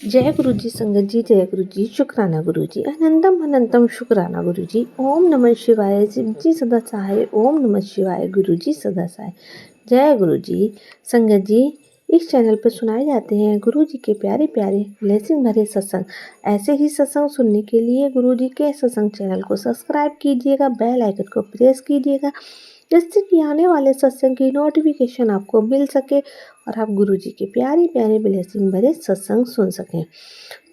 जय गुरु जी संगत जी, जय गुरु जी, शुक्राना गुरु जी, अनंतम अनंतम शुक्राना गुरु जी। ओम नमः शिवाय, शिव जी सदा सहाय। ओम नमः शिवाय, गुरु जी सदा सहाय। जय गुरु जी संगत जी। इस चैनल पर सुनाए जाते हैं गुरु जी के प्यारे प्यारे ब्लेसिंग भरे सत्संग। ऐसे ही सत्संग सुनने के लिए गुरु जी के सत्संग चैनल को सब्सक्राइब कीजिएगा, बेल आइकन को प्रेस कीजिएगा, जिससे कि आने वाले सत्संग की नोटिफिकेशन आपको मिल सके और आप गुरु जी के प्यारे प्यारे ब्लेसिंग भरे सत्संग सुन सकें।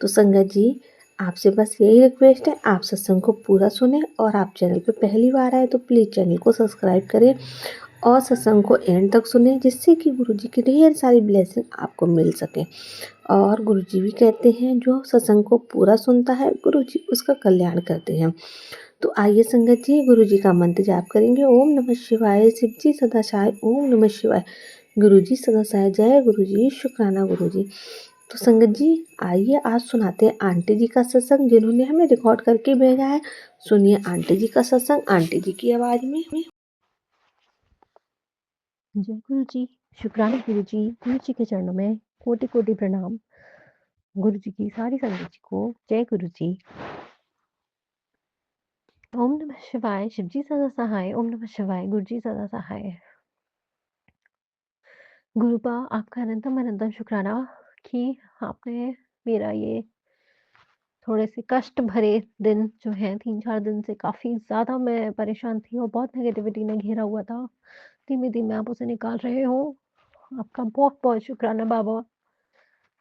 तो संगत जी, आपसे बस यही रिक्वेस्ट है, आप सत्संग को पूरा सुने और आप चैनल पे पहली बार आए तो प्लीज़ चैनल को सब्सक्राइब करें और सत्संग को एंड तक सुने, जिससे कि गुरु जी की ढेर सारी ब्लेसिंग आपको मिल सके। और गुरु जी भी कहते हैं जो सत्संग को पूरा सुनता है गुरु जी उसका कल्याण करते हैं। तो आइए संगत जी, गुरु जी का मंत्र जाप करेंगे। ओम नमः शिवाय, शिव जी सदा सहाय। ओम नमः शिवाय, गुरु जी सदा सहाय। जय गुरु जी, शुक्राना गुरु जी। तो संगत जी, आइए आज सुनाते हैं आंटी जी का सत्संग, जिन्होंने हमें रिकॉर्ड करके भेजा है। सुनिए आंटी जी का सत्संग आंटी जी की आवाज में। जय गुरु जी, शुक्राना गुरु जी के चरणों में कोटि-कोटि प्रणाम। गुरु जी की सारी संगत जी को जय गुरु जी। ओम नमः शिवाय, शिव जी सदा सहाय। ओम नमः शिवाय, गुरु जी सदा सहाय। गुरुपा आपका अनंतम अनंतम शुक्राना कि आपने मेरा ये थोड़े से कष्ट भरे दिन जो हैं 3-4 दिन से काफ़ी ज़्यादा मैं परेशान थी और बहुत नेगेटिविटी ने घेरा हुआ था। धीमे-धीमे आप उसे निकाल रहे हो। आपका बहुत-बहुत शुक्राना बाबा।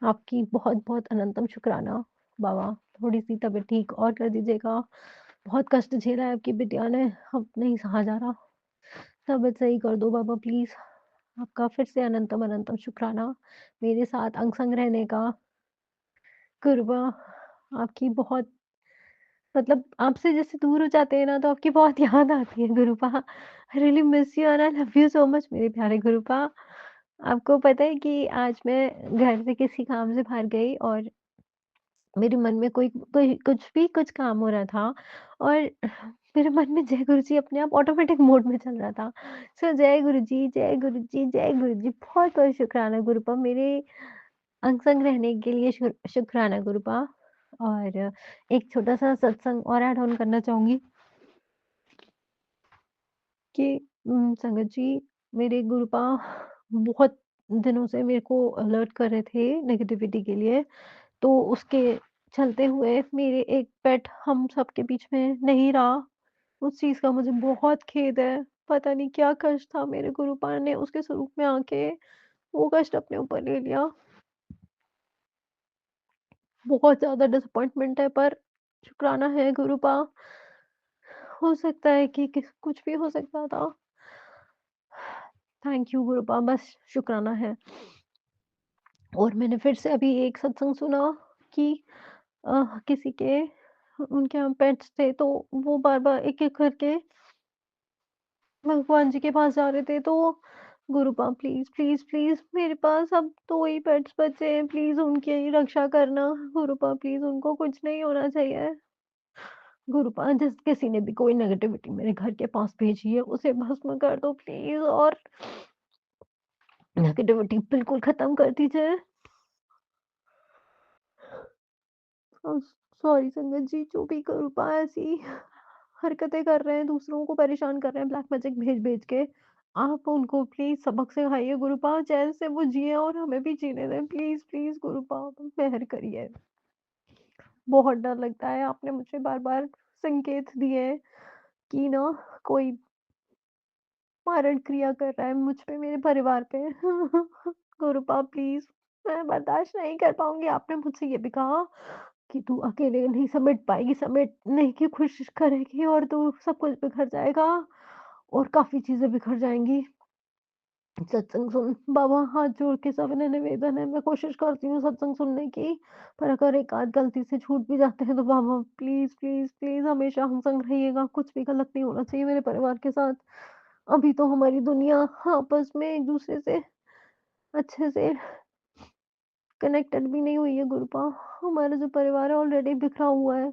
आपकी बहुत-बहुत अनंतम शुक्राना बाबा। थोड़ी-सी तबीयत ठीक और कर दीजिएगा। बहुत कष्ट झेला है आपकी बिटिया ने, अब नहीं सहा जा रहा। तबीयत सही कर दो बाबा प्लीज़। आपका फिर से अनंतम अनंतम शुक्राना मेरे साथ अंग-संग रहने का। कृपा आपकी बहुत मतलब आपसे जैसे दूर हो जाते हैं ना तो आपकी बहुत याद आती है Gurupa. I really miss you and I love you so much मेरे प्यारे गुरुपा। आपको पता है कि आज मैं घर से किसी काम से बाहर गई और मेरे मन में कोई कोई कुछ काम हो रहा था और मेरे मन में जय गुरु जी अपने आप ऑटोमेटिक मोड में चल रहा था। सो जय गुरु जी, जय गुरु जी, जय गुरु जी। बहुत-बहुत शुक्राना गुरुपा मेरे अंग संग रहने के लिए शुक्राना गुरुपा। और एक छोटा-सा सत्संग और ऐड ऑन करना चाहूँगी कि संगत जी मेरे गुरुपा बहुत दिनों से मेरे को अलर्ट कर रहे थे नेगेटिविटी के लिए। तो उसके चलते हुए मेरे एक पेट हम सबके बीच में नहीं रहा। उस चीज़ का मुझे बहुत खेद है। पता नहीं क्या कष्ट था मेरे गुरुपा ने उसके स्वरूप में आके वो कष्ट अपने ऊपर ले लिया। बहुत ज़्यादा डिसअपॉइंटमेंट है पर शुक्राना है गुरुपा। हो सकता है कि कुछ भी हो सकता था। थैंक यू गुरुपा बस शुक्राना है। और मैंने फिर से अभी एक सत्संग सुना कि किसी के उनके यहाँ पेट्स थे तो वो बार-बार एक-एक करके भगवान जी के पास जा रहे थे तो गुरुपा प्लीज़, प्लीज़, प्लीज़ मेरे पास अब 2 ही पेट्स बचे हैं, प्लीज़ उनकी रक्षा करना। गुरुपा प्लीज़ उनको कुछ नहीं होना चाहिए। गुरुपा जिस किसी ने भी कोई नेगेटिविटी मेरे घर के पास भेजी है उसे भस्म कर दो प्लीज़ और नेगेटिविटी बिल्कुल ख़त्म कर दीजिए। सॉरी संगत जी जो भी गुरुपा ऐसी हरकतें कर रहे हैं, दूसरों को परेशान कर रहे हैं ब्लैक मैजिक भेज-भेज के। आप उनको प्लीज़ सबक सिखाइए गुरुपा, चैन से वो जिएँ और हमें भी जीने दें। प्लीज़, प्लीज़ गुरुपा मेहर करिए। बहुत डर लगता है, आपने मुझे बार-बार संकेत दिए हैं कि ना कोई मारण क्रिया कर रहा है मुझ पे, मेरे परिवार पे। गुरुपा प्लीज़ मैं बर्दाश्त नहीं कर पाऊँगी। आपने मुझसे ये भी कहा कि तू अकेले नहीं समेट पाएगी, समेटने की कोशिश करेगी और तू सब कुछ बिखर जाएगा और काफ़ी चीज़ें बिखर जाएँगी। सत्संग सुन बाबा हाथ जोड़ के सविनय निवेदन है, मैं कोशिश करती हूँ सत्संग सुनने की, पर अगर एक आध गलती से छूट भी जाते हैं तो बाबा प्लीज़, प्लीज़, प्लीज़ हमेशा हम संग रहिएगा, कुछ भी गलत नहीं होना चाहिए मेरे परिवार के साथ। अभी तो हमारी दुनिया आपस में एक-दूसरे से अच्छे से कनेक्टेड भी नहीं हुई है गुरुपा। हमारा जो परिवार है ऑलरेडी बिखरा हुआ है।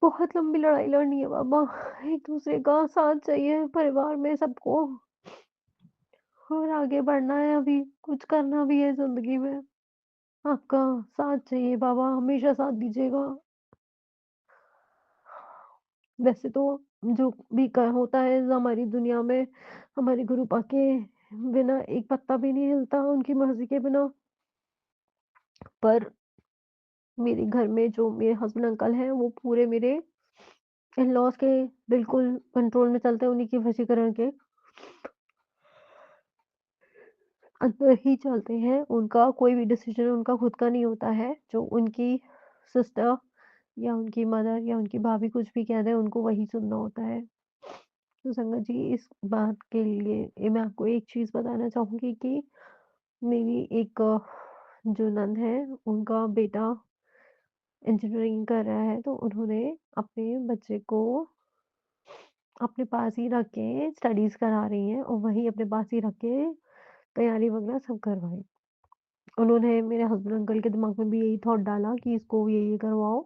बहुत लंबी लड़ाई लड़नी है बाबा। एक-दूसरे का साथ चाहिए परिवार में सबको और आगे बढ़ना है अभी, कुछ करना भी है ज़िंदगी में। आपका साथ चाहिए बाबा, हमेशा साथ दीजिएगा। वैसे तो जो भी क होता है हमारी दुनिया में, हमारे गुरुपा के बिना एक पत्ता भी नहीं हिलता, उनकी मर्ज़ी के बिना। पर मेरे घर में जो मेरे हस्बैंड अंकल हैं, वो पूरे मेरे इन-लॉज़ के बिल्कुल कंट्रोल में चलते हैं, उन्हीं के वशीकरण के अंदर ही चलते हैं। उनका कोई भी डिसीज़न उनका खुद का नहीं होता है, जो उनकी सिस्टर या उनकी मदर या उनकी भाभी कुछ भी कह दें, उनको वही सुनना होता है। तो संगत जी, इस बात के लिए मैं आपको एक चीज़ बताना चाहूँगी कि मेरी एक जो नंद है, उनका बेटा इंजीनियरिंग कर रहा है, तो उन्होंने अपने बच्चे को अपने पास ही रख के स्टडीज़ करा रही हैं और वहीं अपने पास ही रख के तैयारी वगैरह सब करवाएँ। उन्होंने मेरे हस्बैंड अंकल के दिमाग में भी यही थॉट डाला कि इसको ये करवाओ।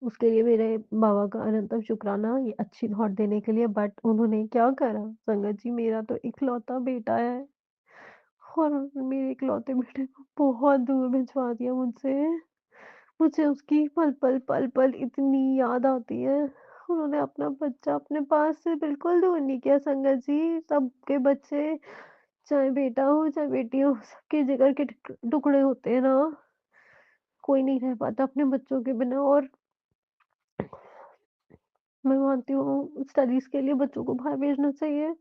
उसके लिए मेरे बाबा का अनंतम शुक्राना ये अच्छी थॉट देने के लिए, बट उन्होंने क्या करा संगत जी, मेरा तो इकलौता बेटा है और मेरे इकलौते बेटे को बहुत दूर भिजवा दिया मुझसे। मुझे उसकी पल-पल इतनी याद आती है। उन्होंने अपना बच्चा अपने पास से बिल्कुल दूर नहीं किया संगत जी। सबके बच्चे, चाहे बेटा हो चाहे बेटी हो, सबके जिगर के टुकड़े होते हैं ना। कोई नहीं रह पाता अपने बच्चों के बिना। और मैं मानती हूँ स्टडीज़ के लिए बच्चों को बाहर भेजना चाहिए।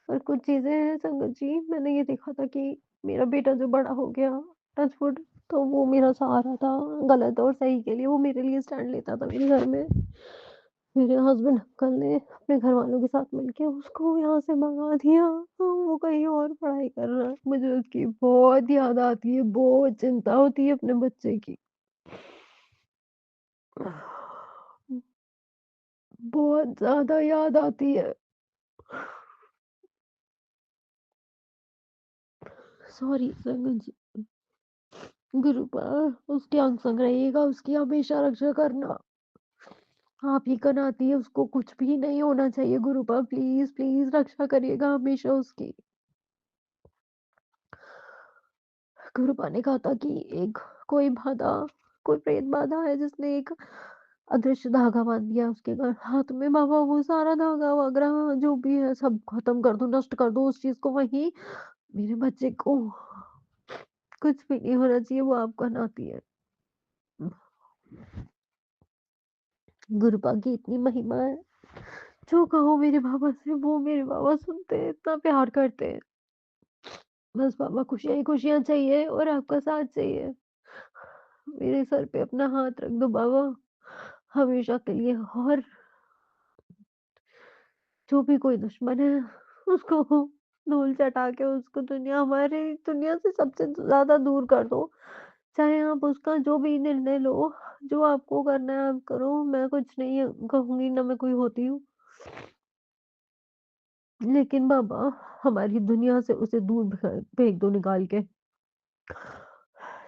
और कुछ चीज़ें हैं संगत जी, मैंने ये देखा था कि मेरा बेटा जो बड़ा हो गया, टच वुड, तो वो मेरा सहारा था, गलत और सही के लिए वो मेरे लिए स्टैंड लेता था मेरे घर में। मेरे हस्बैंड अंकल ने अपने घरवालों के साथ मिलके उसको यहाँ से भगा दिया। वो कहीं और पढ़ाई कर रहा है। मुझे उसकी बहुत याद आती है, बहुत चिंता होती है अपने बच्चे की। बहुत ज़्यादा याद आती है। सॉरी संगत जी। गुरुपा उसके अंग संग रहिएगा, उसकी हमेशा रक्षा करना। आप ही का नाती है, उसको कुछ भी नहीं होना चाहिए। गुरुपा प्लीज़, प्लीज़ रक्षा करिएगा हमेशा उसकी। गुरुपा ने कहा था कि एक कोई बाधा, कोई प्रेत बाधा है जिसने एक अदृश्य धागा बाँध दिया उसके हाथ में। बाबा वो सारा धागा वगैरह जो भी है सब खत्म कर दो, नष्ट कर दो उस चीज़ को वहीं। मेरे बच्चे को कुछ भी नहीं होना चाहिए, वो आपका नाती है। गुरुपा की इतनी महिमा है, जो कहो मेरे बाबा से वो मेरे बाबा सुनते हैं, इतना प्यार करते हैं। बस बाबा खुशियाँ ही खुशियाँ चाहिए और आपका साथ चाहिए। मेरे सर पे अपना हाथ रख दो बाबा, हमेशा के लिए। और जो भी कोई दुश्मन है, उसको धूल चटा के उसको दुनिया हमारी दुनिया से सबसे ज़्यादा दूर कर दो। चाहे आप उसका जो भी निर्णय लो, जो आपको करना है आप करो, मैं कुछ नहीं कहूँगी, ना मैं कोई होती हूँ। लेकिन बाबा हमारी दुनिया से उसे दूर फेंक दो निकाल के।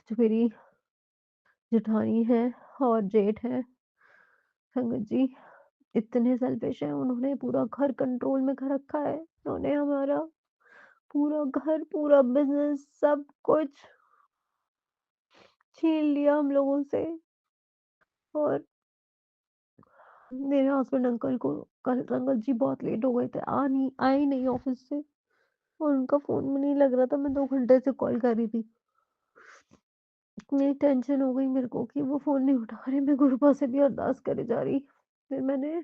जो मेरी जेठानी है और जेठ है, संगत जी इतने सेल्फिश हैं, उन्होंने पूरा घर कंट्रोल में कर रखा है। उन्होंने हमारा पूरा घर, पूरा बिज़नेस, सब कुछ छीन लिया हम लोगों से। और मेरे हस्बैंड अंकल को कल संगत जी बहुत लेट हो गए थे, आए ही नहीं ऑफिस से। और उनका फ़ोन भी नहीं लग रहा था, मैं 2 घंटे से कॉल कर रही थी। इतनी टेंशन हो गई मेरे को कि वो फ़ोन नहीं उठा रहे, मैं गुरुपा से भी अरदास करे जा रही। फिर मैंने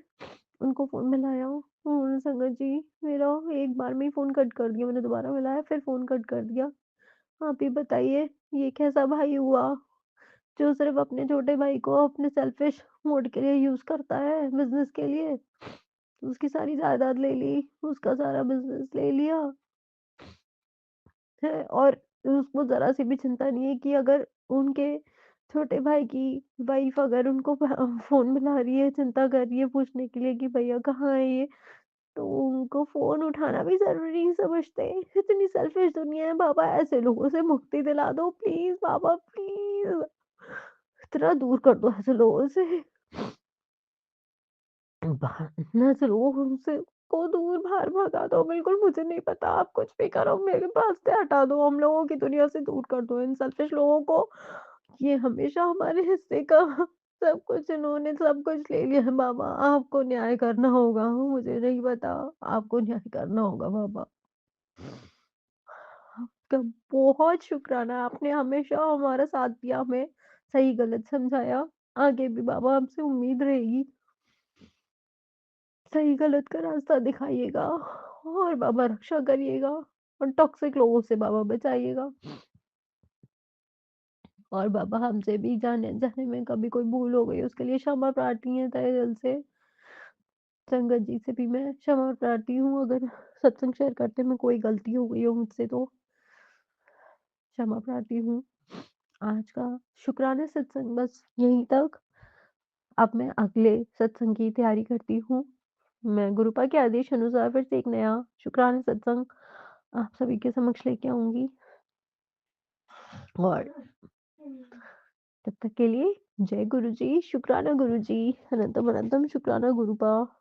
उनको फ़ोन मिलाया, उन्होंने संगत जी मेरा एक बार में ही फ़ोन कट कर दिया। मैंने दोबारा मिलाया, फिर फ़ोन कट कर दिया। आप ही बताइए, ये कैसा भाई हुआ, जो सिर्फ़ अपने छोटे भाई को अपने सेल्फ़िश मोड के लिए यूज़ करता है, बिज़नेस के लिए। उसकी सारी जायदाद ले ली, उसका सारा बिज़नेस ले लिया है। और उसको ज़रा-सी भी चिंता नहीं है कि अगर उनके छोटे भाई की वाइफ़ अगर उनको फ़ोन मिला रही है, चिंता कर रही है पूछने के लिए कि भैया कहाँ है ये, तो उनको फ़ोन उठाना भी ज़रूरी नहीं समझते। इतनी सेल्फ़िश दुनिया है बाबा, ऐसे लोगों से मुक्ति दिला दो प्लीज़ बाबा, प्लीज़। इतना दूर कर दो ऐसे लोगों से। बाहर ऐसे लोगों से। को दूर बाहर भगा दो, बिल्कुल मुझे नहीं पता, आप कुछ भी करो, मेरे पास से हटा दो, हम लोगों की दुनिया से दूर कर दो इन सेल्फिश लोगों को। ये हमेशा हमारे हिस्से का सब कुछ इन्होंने सब कुछ ले लिया है बाबा, आपको न्याय करना होगा, मुझे नहीं पता, आपको न्याय करना होगा बाबा। आपका बहुत शुक्राना, आपने हमेशा हमारा साथ दिया, हमें सही-गलत समझाया। आगे भी बाबा आपसे उम्मीद रहेगी, सही-गलत का रास्ता दिखाइएगा और बाबा रक्षा करिएगा और टॉक्सिक लोगों से बाबा बचाइएगा। और बाबा हमसे भी जाने-अनजाने में कभी कोई भूल हो गई उसके लिए क्षमा प्रार्थी हैं तहे दिल से। संगत जी से भी मैं क्षमा प्रार्थी हूँ, अगर सत्संग शेयर करते में कोई गलती हो गई हो मुझसे तो क्षमा प्रार्थी हूँ। आज का शुक्राना सत्संग बस यहीं तक। अब मैं अगले सत्संग की तैयारी करती हूँ। मैं गुरुपा के आदेश अनुसार फिर से एक नया शुक्राना सत्संग आप सभी के समक्ष लेके आऊँगी और तब तक के लिए जय गुरु जी, शुक्राना गुरु जी, अनंतम अनंतम शुक्राना गुरुपा।